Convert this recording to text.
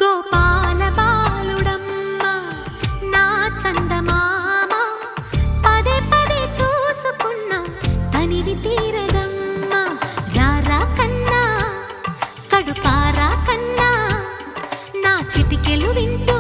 గోపాల బాలుడమ్మ నా చందమామ పదే పదే చూసుకున్న తనివి తీరదమ్మ రారా కన్నా కడుపారా కన్నా నా చిటికెలు వింటూ